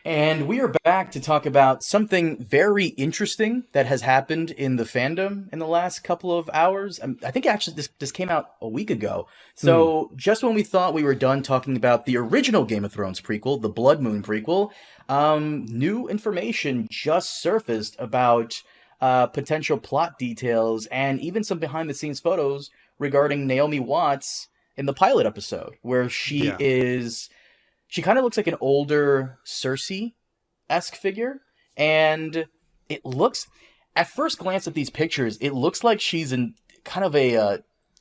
And we are back to talk about something very interesting that has happened in the fandom in the last couple of hours. I think actually this came out a week ago. Hmm. So just when we thought we were done talking about the original Game of Thrones prequel, the Bloodmoon prequel, new information just surfaced about potential plot details and even some behind the scenes photos regarding Naomi Watts in the pilot episode, where Yeah. she kind of looks like an older Cersei-esque figure, and it looks, at first glance at these pictures, it looks like she's in kind of a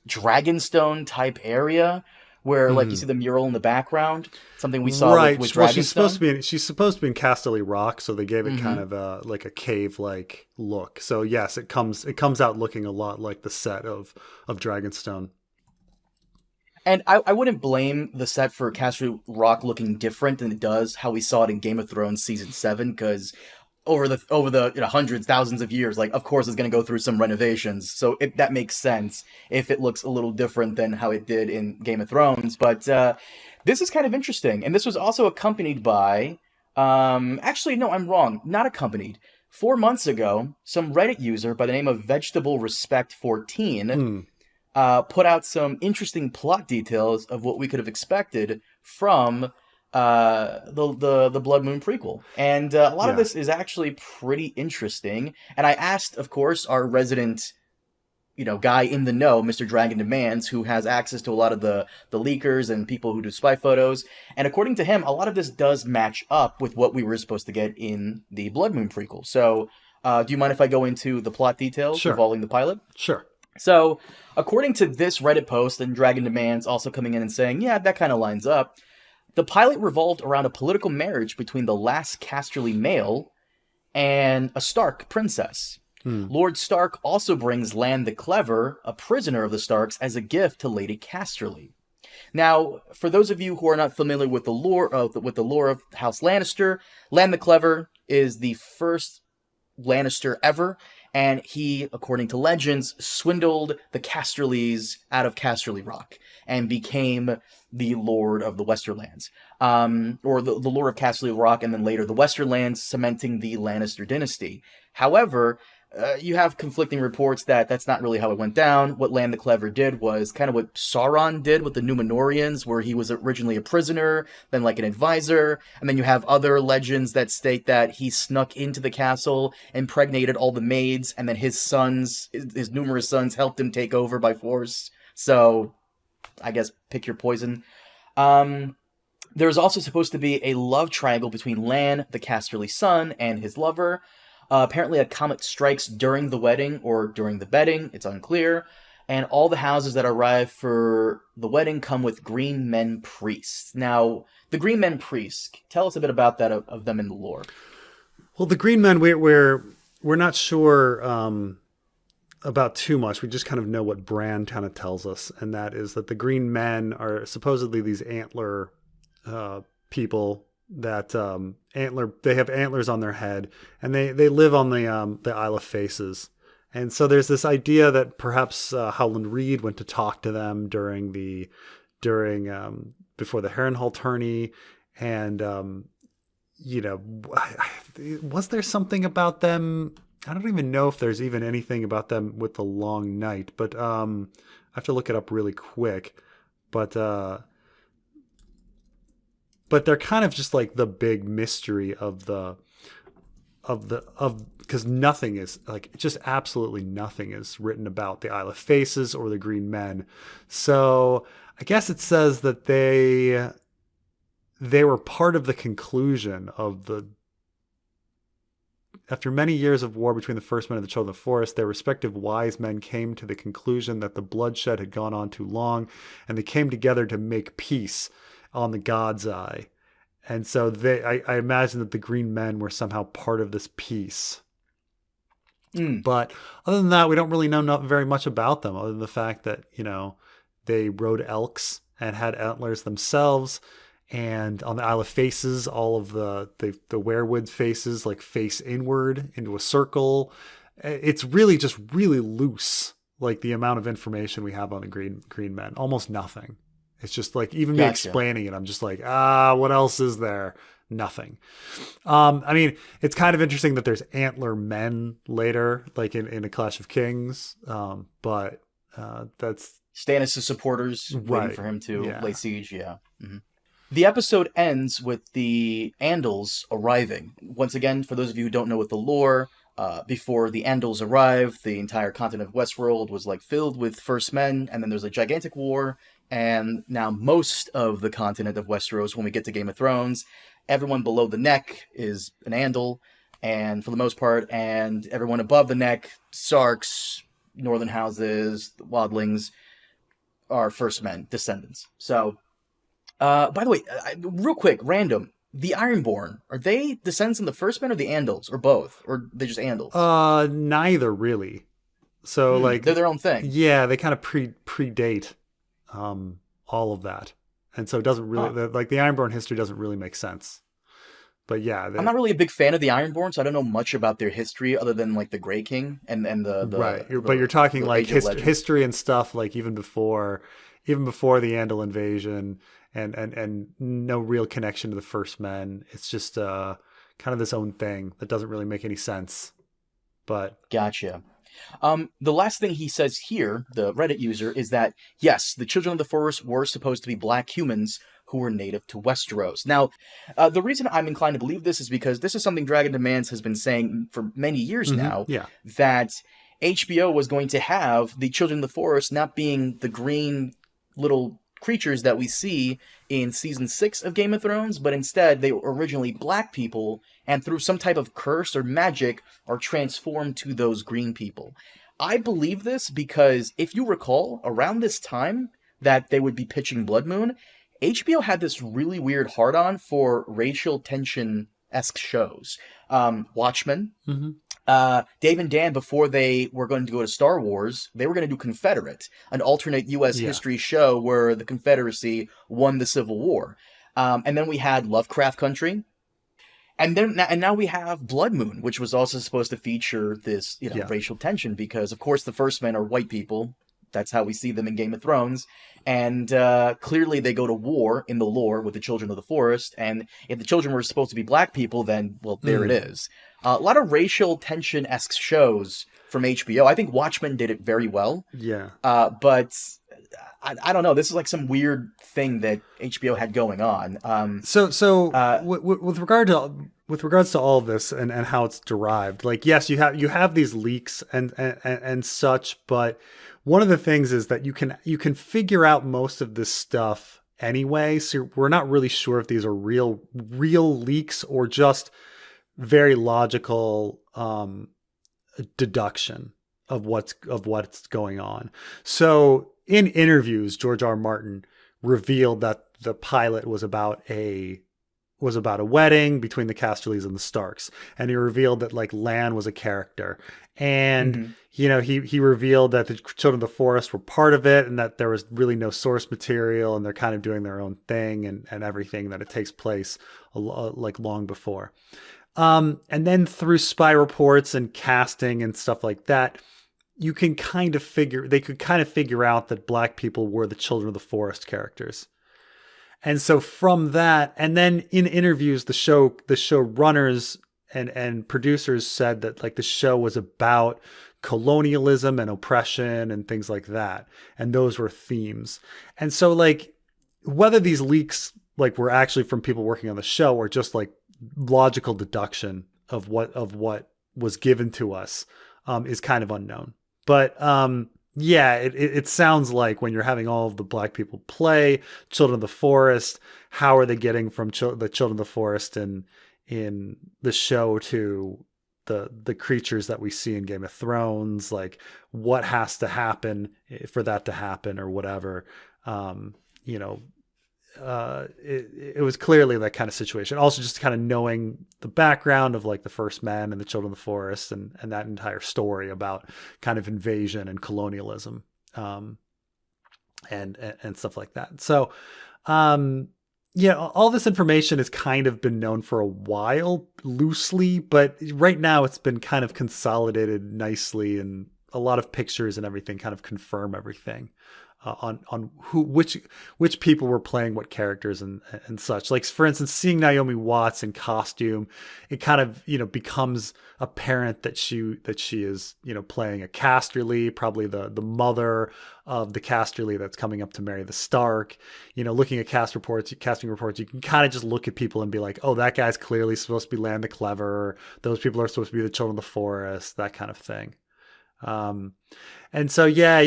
Dragonstone type area, where like you Hmm. see the mural in the background, something we saw with Right. with Well, she's supposed to Dragonstone. be she's supposed to be in Casterly Rock, so they gave it kind Mm-hmm. of a like a cave like look. So yes, it comes out looking a lot like the set of Dragonstone. And I wouldn't blame the set for Castle Rock looking different than it does how we saw it in Game of Thrones season 7, because over the hundreds, thousands of years, like of course it's going to go through some renovations. So that makes sense if it looks a little different than how it did in Game of Thrones. But this is kind of interesting, and this was also accompanied by. Actually, no, I'm wrong. Not accompanied. 4 months ago, some Reddit user by the name of Vegetable Respect 14 Hmm. put out some interesting plot details of what we could have expected from the Blood Moon prequel, and a lot of Yeah. this is actually pretty interesting. And I asked, of course, our resident guy in the know, Mr. Dragon Demands, who has access to a lot of the leakers and people who do spy photos. And according to him, a lot of this does match up with what we were supposed to get in the Blood Moon prequel. So, do you mind if I go into the plot details Sure. involving the pilot? Sure. So, according to this Reddit post, and Dragon Demands also coming in and saying, yeah, that kind of lines up, the pilot revolved around a political marriage between the last Casterly male and a Stark princess. Hmm. Lord Stark also brings Lan the Clever, a prisoner of the Starks, as a gift to Lady Casterly. Now, for those of you who are not familiar with the lore of House Lannister, Lan the Clever is the first Lannister ever, and he, according to legends, swindled the Casterlys out of Casterly Rock and became the Lord of the Westerlands, or the Lord of Casterly Rock, and then later the Westerlands, cementing the Lannister dynasty. However, you have conflicting reports that that's not really how it went down. What Lan the Clever did was kind of what Sauron did with the Númenóreans, where he was originally a prisoner, then like an advisor, and then you have other legends that state that he snuck into the castle, impregnated all the maids, and then his numerous sons, helped him take over by force. So, I guess pick your poison. Um, there's also supposed to be a love triangle between Lan, the Casterly son, and his lover. Apparently, a comet strikes during the wedding or during the bedding. It's unclear. And all the houses that arrive for the wedding come with green men priests. Now, the green men priests, tell us a bit about that of them in the lore. Well, the Green Men, we're not sure about too much. We just kind of know what Bran kind of tells us, and that is that the Green Men are supposedly these antler people that they have antlers on their head, and they live on the Isle of Faces. And so there's this idea that perhaps Howland Reed went to talk to them during before the Harrenhal tourney, and was there something about them? I don't even know if there's even anything about them with the Long Night, but I have to look it up really quick. But but they're kind of just like the big mystery of because nothing is like just absolutely nothing is written about the Isle of Faces or the Green Men. So I guess it says that they were part of the conclusion of the after many years of war between the First Men and the Children of the Forest, their respective wise men came to the conclusion that the bloodshed had gone on too long, and they came together to make peace on the God's Eye. And so I imagine that the Green Men were somehow part of this peace. Mm. But other than that, we don't really know very much about them, other than the fact that, they rode elks and had antlers themselves. And on the Isle of Faces, all of the werewood faces like face inward into a circle. It's really just really loose, like the amount of information we have on the Green Men. Almost nothing. It's just like even me Gotcha. explaining it, I'm just like, what else is there? nothing. I mean, it's kind of interesting that there's antler men later, like in A Clash of Kings. But that's Stannis' supporters waiting right. for him to Yeah. lay siege. Yeah. The episode ends with the Andals arriving. Once again, for those of you who don't know what the lore, before the Andals arrived, the entire continent of Westworld was like filled with First Men, and then there's a gigantic war, and now most of the continent of Westeros, when we get to Game of Thrones, everyone below the neck is an Andal, and for the most part, and everyone above the neck, Starks, Northern Houses, Wildlings, are First Men, descendants. So, by the way, real quick, random. The Ironborn, are they descendants of the First Men or the Andals? Or both? Or they just Andals? Neither really. So like they're their own thing. Yeah, they kind of predate all of that. And so it doesn't really like the Ironborn history doesn't really make sense. But yeah, I'm not really a big fan of the Ironborn, so I don't know much about their history other than like the Grey King and the right. But you're talking like history and stuff like even before the Andal invasion and no real connection to the First Men. It's just kind of this own thing that doesn't really make any sense. But gotcha. The last thing he says here, the Reddit user, is that yes, the Children of the Forest were supposed to be black humans who were native to Westeros. Now, the reason I'm inclined to believe this is because this is something Dragon Demands has been saying for many years now, that HBO was going to have the Children of the Forest not being the green little creatures that we see in season 6 of Game of Thrones, but instead they were originally black people, and through some type of curse or magic are transformed to those green people. I believe this because if you recall, around this time that they would be pitching Bloodmoon, HBO had this really weird hard-on for racial tension-esque shows. Watchmen. Dave and Dan, before they were going to go to Star Wars, they were going to do Confederate, an alternate U.S. history show where the Confederacy won the Civil War. And then we had Lovecraft Country. And now we have Bloodmoon, which was also supposed to feature this racial tension because, of course, the First Men are white people. That's how we see them in Game of Thrones. And clearly they go to war in the lore with the Children of the Forest. And if the children were supposed to be black people, then, well, there it is. A lot of racial tension-esque shows from HBO. I think Watchmen did it very well. Yeah. But I don't know. This is like some weird thing that HBO had going on. With regards to all of this and how it's derived, like, yes, you have these leaks and such, but one of the things is that you can figure out most of this stuff anyway. So we're not really sure if these are real leaks or just very logical deduction of what's going on. So in interviews, George R.R. Martin revealed that the pilot was about a wedding between the Casterlys and the Starks, and he revealed that like Lan was a character, and he revealed that the Children of the Forest were part of it, and that there was really no source material, and they're kind of doing their own thing and everything, that it takes place like long before. And then through spy reports and casting and stuff like that, they could kind of figure out that black people were the Children of the Forest characters. And so from that, and then in interviews, the show runners and producers said that like the show was about colonialism and oppression and things like that. And those were themes. And so like whether these leaks like were actually from people working on the show or just like logical deduction of what was given to us is kind of unknown. But it sounds like when you're having all of the black people play Children of the Forest, how are they getting from the Children of the Forest in the show to the creatures that we see in Game of Thrones? Like, what has to happen for that to happen or whatever? It was clearly that kind of situation. Also, just kind of knowing the background of like the First Men and the Children of the Forest and that entire story about kind of invasion and colonialism, and stuff like that. So, all this information has kind of been known for a while loosely, but right now it's been kind of consolidated nicely, and a lot of pictures and everything kind of confirm everything. on which people were playing what characters and such. Like, for instance, seeing Naomi Watts in costume, it kind of, becomes apparent that she is, playing a Casterly, probably the mother of the Casterly that's coming up to marry the Stark. Looking at casting reports, you can kind of just look at people and be like, oh, that guy's clearly supposed to be Lan the Clever. Those people are supposed to be the Children of the Forest, that kind of thing. And so, yeah,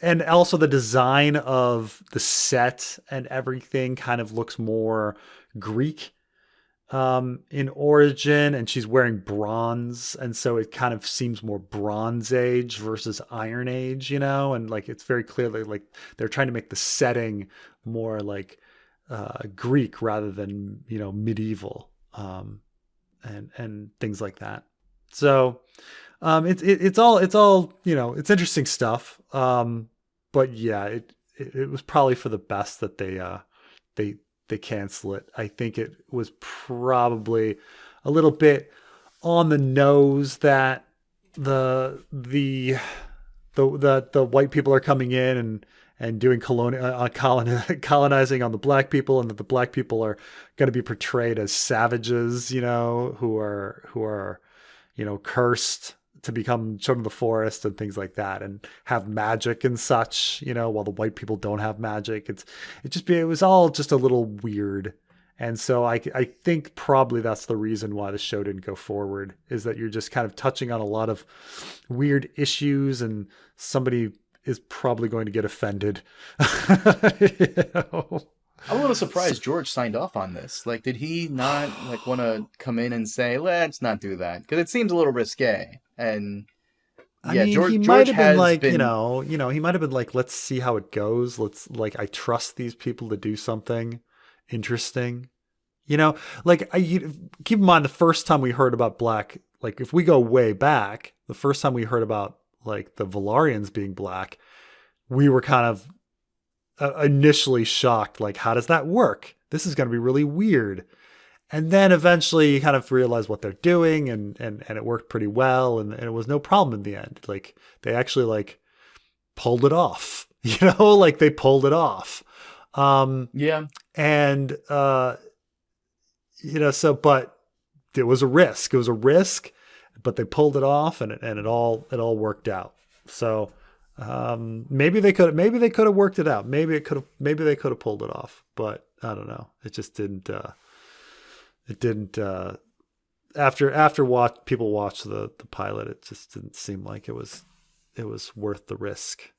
and also the design of the set and everything kind of looks more Greek in origin, and she's wearing bronze, and so it kind of seems more Bronze Age versus Iron Age, and like it's very clearly like they're trying to make the setting more like Greek rather than medieval, and things like that. So it's all it's interesting stuff. But yeah, it was probably for the best that they cancel it. I think it was probably a little bit on the nose that the white people are coming in and doing colonizing on the black people, and that the black people are going to be portrayed as savages, who are cursed to become children of the forest and things like that, and have magic and such, while the white people don't have magic. It was all just a little weird. And so I think probably that's the reason why the show didn't go forward, is that you're just kind of touching on a lot of weird issues, and somebody is probably going to get offended. I'm a little surprised George signed off on this. Like, did he not want to come in and say, let's not do that? Because it seems a little risque. And yeah, he might have been like, he might have been like, let's see how it goes. I trust these people to do something interesting. Keep in mind the first time we heard about black, like if we go way back, the first time we heard about like the Valarians being black, we were kind of initially shocked, like, how does that work? This is going to be really weird. And then eventually you kind of realize what they're doing, and it worked pretty well, and it was no problem in the end. Like, they actually pulled it off, they pulled it off. Yeah. And, but it was a risk. It was a risk, but they pulled it off, and it all worked out. So, maybe they could have worked it out. Maybe they could have pulled it off, but I don't know. It just didn't, after people watched the pilot, it just didn't seem like it was worth the risk.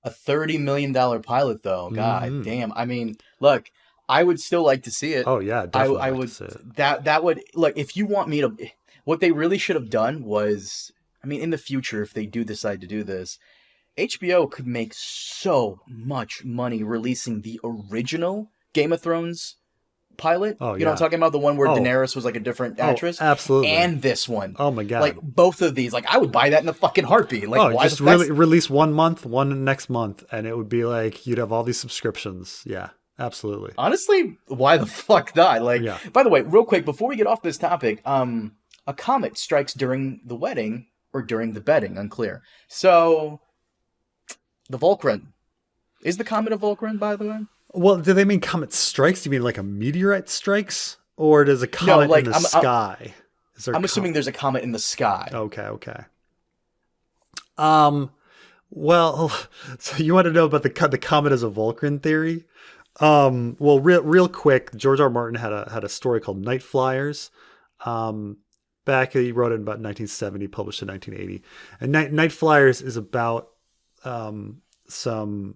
A $30 million pilot though. God damn. I mean, look, I would still like to see it. Oh yeah, definitely. I would see it. That would, look, if you want me to, what they really should have done was, I mean, in the future, if they do decide to do this, HBO could make so much money releasing the original Game of Thrones pilot. Oh, you know what I'm talking about? The one where Daenerys was like a different actress? Absolutely. And this one. Oh my God. Like, both of these. Like, I would buy that in a fucking heartbeat. Like, why just really release one next month, and it would be like, you'd have all these subscriptions. Yeah, absolutely. Honestly, why the fuck not? Like, yeah. By the way, real quick, before we get off this topic, a comet strikes during the wedding, or during the bedding, unclear. So, the Vulcan. Is the comet a Vulcan, by the way? Well, do they mean comet strikes? Do you mean like a meteorite strikes? Or does a comet in the sky? I'm assuming there's a comet in the sky. Okay. Well, so you want to know about the comet as a Vulcan theory? Well, real quick, George R.R. Martin had a story called Night Flyers. Back, he wrote it in about 1970, published in 1980. And Night Flyers is about some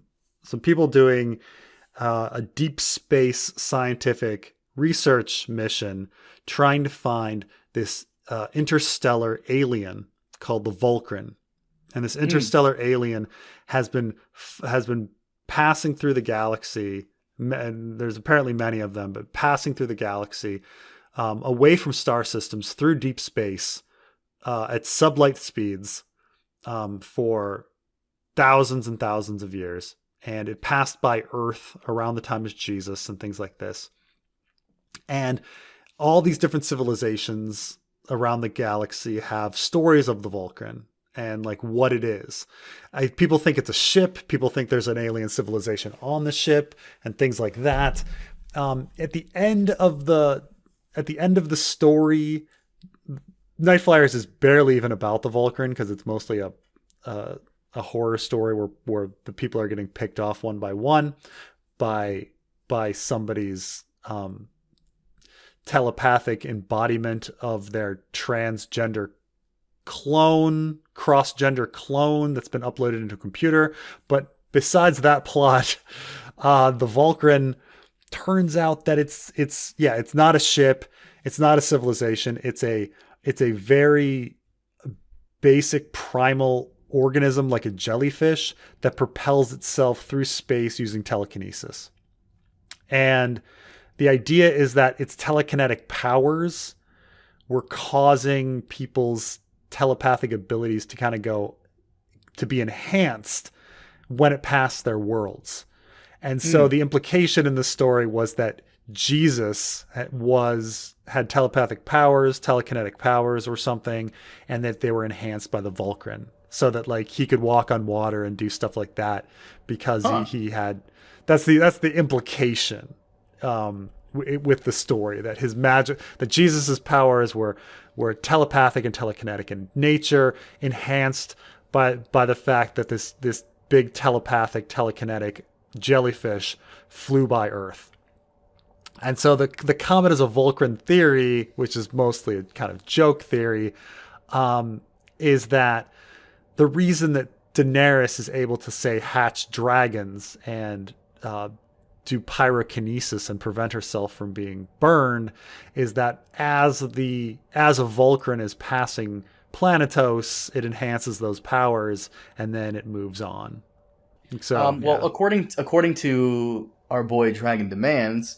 people doing a deep space scientific research mission trying to find this interstellar alien called the Vulcan. And this interstellar alien has been passing through the galaxy, and there's apparently many of them, but passing through the galaxy, away from star systems through deep space at sublight speeds for thousands and thousands of years. And it passed by Earth around the time of Jesus and things like this. And all these different civilizations around the galaxy have stories of the Vulcan. and like what it is. People think it's a ship. People think there's an alien civilization on the ship and things like that. At the end of the story, Night Flyers is barely even about the Vulcan, because it's mostly a horror story where the people are getting picked off one by one by somebody's telepathic embodiment of their transgender cross-gender clone that's been uploaded into a computer. But besides that plot, the Vulcan turns out that it's not a ship, it's not a civilization, it's a very basic primal organism, like a jellyfish, that propels itself through space using telekinesis. And the idea is that its telekinetic powers were causing people's telepathic abilities to kind of go to be enhanced when it passed their worlds. And so the implication in the story was that Jesus had telepathic powers, telekinetic powers or something, and that they were enhanced by the Vulcan, so that like he could walk on water and do stuff like that because he had, that's the implication with the story, that his magic, that Jesus's powers were telepathic and telekinetic in nature, enhanced by the fact that this big telepathic telekinetic jellyfish flew by Earth. And so the comet is a Vulcan theory, which is mostly a kind of joke theory, is that the reason that Daenerys is able to, say, hatch dragons and do pyrokinesis and prevent herself from being burned is that as a Vulcan is passing Planetos, it enhances those powers and then it moves on. So, well, according to our boy Dragon Demands,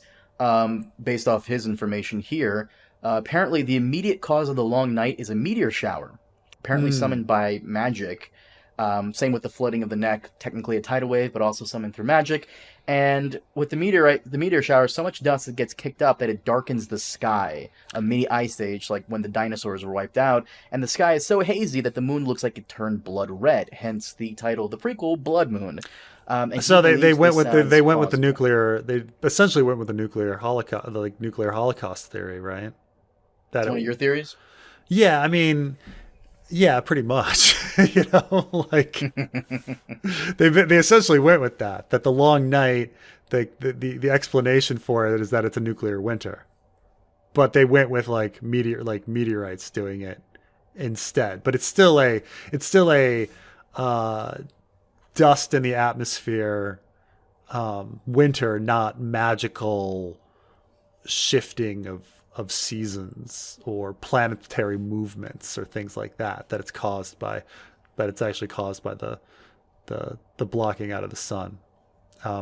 based off his information here, apparently the immediate cause of the long night is a meteor shower, apparently summoned by magic. Same with the flooding of the neck, technically a tidal wave, but also summoned through magic. And with the meteor shower, so much dust that gets kicked up that it darkens the sky, a mini ice age, like when the dinosaurs were wiped out. And the sky is so hazy that the moon looks like it turned blood red, hence the title of the prequel, Bloodmoon. So they went with the nuclear. They essentially went with the nuclear holocaust, the nuclear holocaust theory, right? That's one of your theories? Yeah, I mean, yeah, pretty much. Like they essentially went with that the long night, the explanation for it is that it's a nuclear winter, but they went with like meteorites doing it instead. But it's still a dust in the atmosphere winter, not magical shifting of seasons or planetary movements or things like that it's actually caused by the blocking out of the sun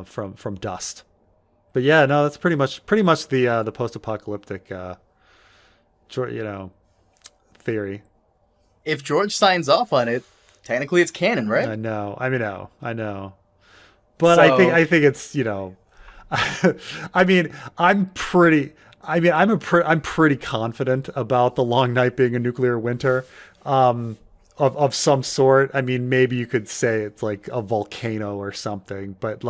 from dust. But yeah, no, that's pretty much the post-apocalyptic theory. If George signs off on it, technically it's canon, right? I know. But so, I think it's, I'm pretty confident about the long night being a nuclear winter of some sort. I mean, maybe you could say it's like a volcano or something, but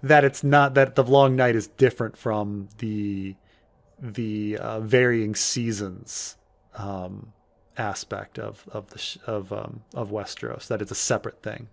that it's not, that the long night is different from the varying seasons aspect of Westeros, that it's a separate thing.